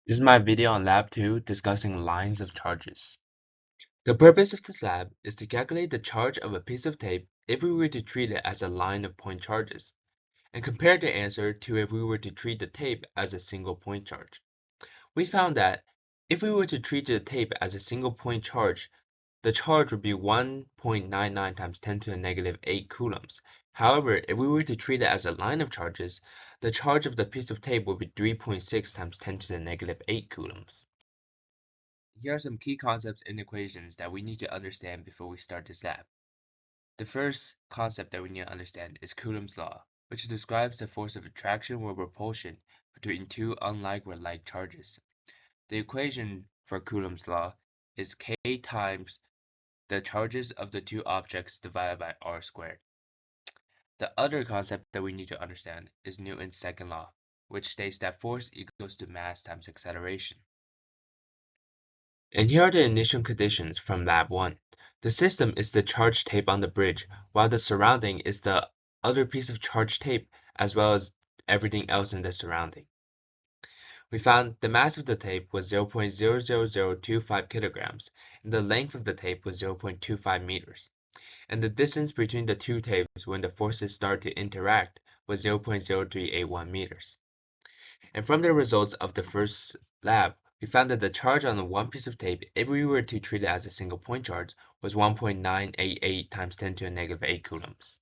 This is my video on Lab 2 discussing lines of charges. The purpose of this lab is to calculate the charge of a piece of tape if we were to treat it as a line of point charges, and compare the answer to if we were to treat the tape as a single point charge. We found that if we were to treat the tape as a single point charge, the charge would be 1.99 times 10 to the negative 8 coulombs. However, if we were to treat it as a line of charges, the charge of the piece of tape would be 3.6 times 10 to the negative 8 coulombs. Here are some key concepts and equations that we need to understand before we start this lab. The first concept that we need to understand is Coulomb's law, which describes the force of attraction or repulsion between two unlike or like charges. The equation for Coulomb's law is K times the charges of the two objects divided by r squared. The other concept that we need to understand is Newton's second law, which states that force equals to mass times acceleration. And here are the initial conditions from Lab 1. The system is the charged tape on the bridge, while the surrounding is the other piece of charged tape as well as everything else in the surrounding. We found the mass of the tape was 0.00025 kilograms, and the length of the tape was 0.25 meters. And the distance between the two tapes when the forces start to interact was 0.0381 meters. And from the results of the first lab, we found that the charge on the one piece of tape, if we were to treat it as a single point charge, was 1.988 times 10 to the negative 8 coulombs.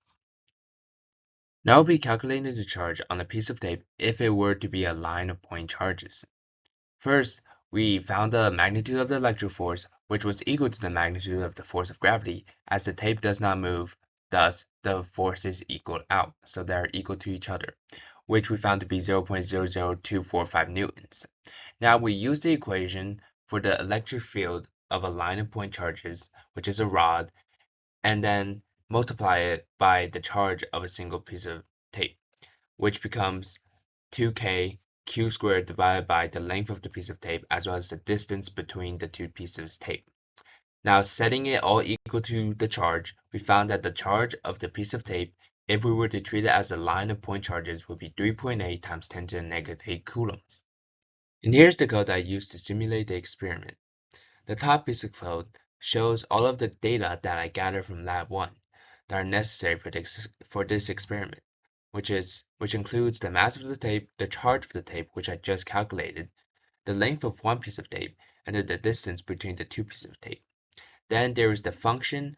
Now we'll be calculating the charge on a piece of tape if it were to be a line of point charges. First, we found the magnitude of the electric force, which was equal to the magnitude of the force of gravity, as the tape does not move, thus the forces equal out, so they are equal to each other, which we found to be 0.00245 newtons. Now we use the equation for the electric field of a line of point charges, which is a rod, and then multiply it by the charge of a single piece of tape, which becomes 2k q squared divided by the length of the piece of tape as well as the distance between the two pieces of tape. Now setting it all equal to the charge, we found that the charge of the piece of tape, if we were to treat it as a line of point charges, would be 3.8 times 10 to the negative 8 coulombs. And here's the code that I used to simulate the experiment. The top piece of code shows all of the data that I gathered from Lab 1 that are necessary for this experiment, which includes the mass of the tape, the charge of the tape, which I just calculated, the length of one piece of tape, and the distance between the two pieces of tape. Then there is the function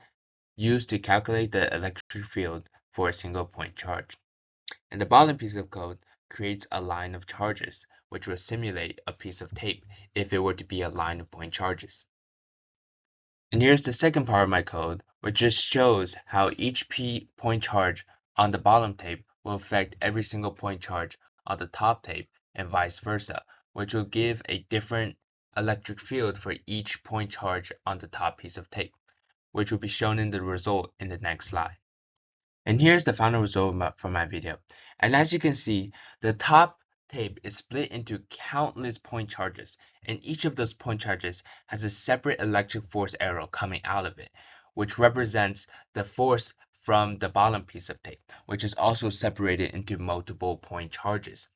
used to calculate the electric field for a single point charge. And the bottom piece of code creates a line of charges, which will simulate a piece of tape if it were to be a line of point charges. And here's the second part of my code, which just shows how each point charge on the bottom tape will affect every single point charge on the top tape and vice versa, which will give a different electric field for each point charge on the top piece of tape, which will be shown in the result in the next slide. And here's the final result from my video. And as you can see, the top tape is split into countless point charges, and each of those point charges has a separate electric force arrow coming out of it, which represents the force from the bottom piece of tape, which is also separated into multiple point charges.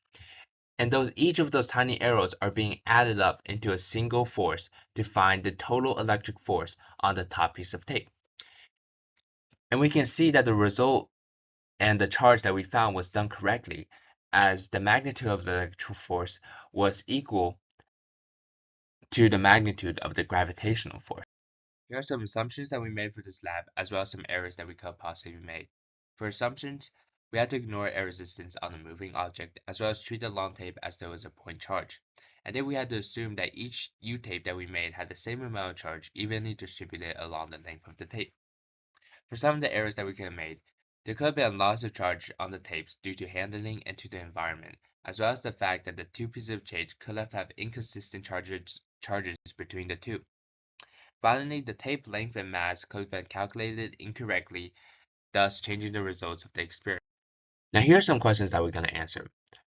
And each of those tiny arrows are being added up into a single force to find the total electric force on the top piece of tape. And we can see that the result and the charge that we found was done correctly, as the magnitude of the electric force was equal to the magnitude of the gravitational force. Here are some assumptions that we made for this lab, as well as some errors that we could possibly make. For assumptions, we had to ignore air resistance on a moving object, as well as treat the long tape as though it was a point charge. And then we had to assume that each U-tape that we made had the same amount of charge evenly distributed along the length of the tape. For some of the errors that we could have made, there could have been loss of charge on the tapes due to handling and to the environment, as well as the fact that the two pieces of tape could have inconsistent charges between the two. Finally, the tape length and mass could have been calculated incorrectly, thus changing the results of the experiment. Now here are some questions that we're going to answer.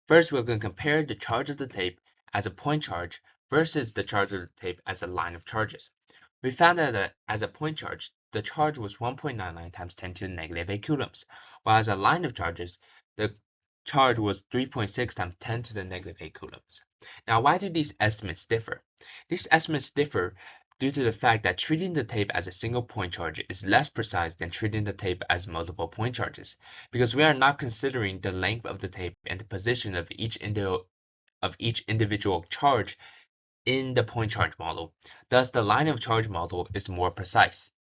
First, we're going to compare the charge of the tape as a point charge versus the charge of the tape as a line of charges. We found that as a point charge, the charge was 1.99 times 10 to the negative 8 coulombs, while as a line of charges, the charge was 3.6 times 10 to the negative 8 coulombs. Now, why do these estimates differ? These estimates differ due to the fact that treating the tape as a single point charge is less precise than treating the tape as multiple point charges, because we are not considering the length of the tape and the position of each individual charge in the point charge model. Thus, the line of charge model is more precise.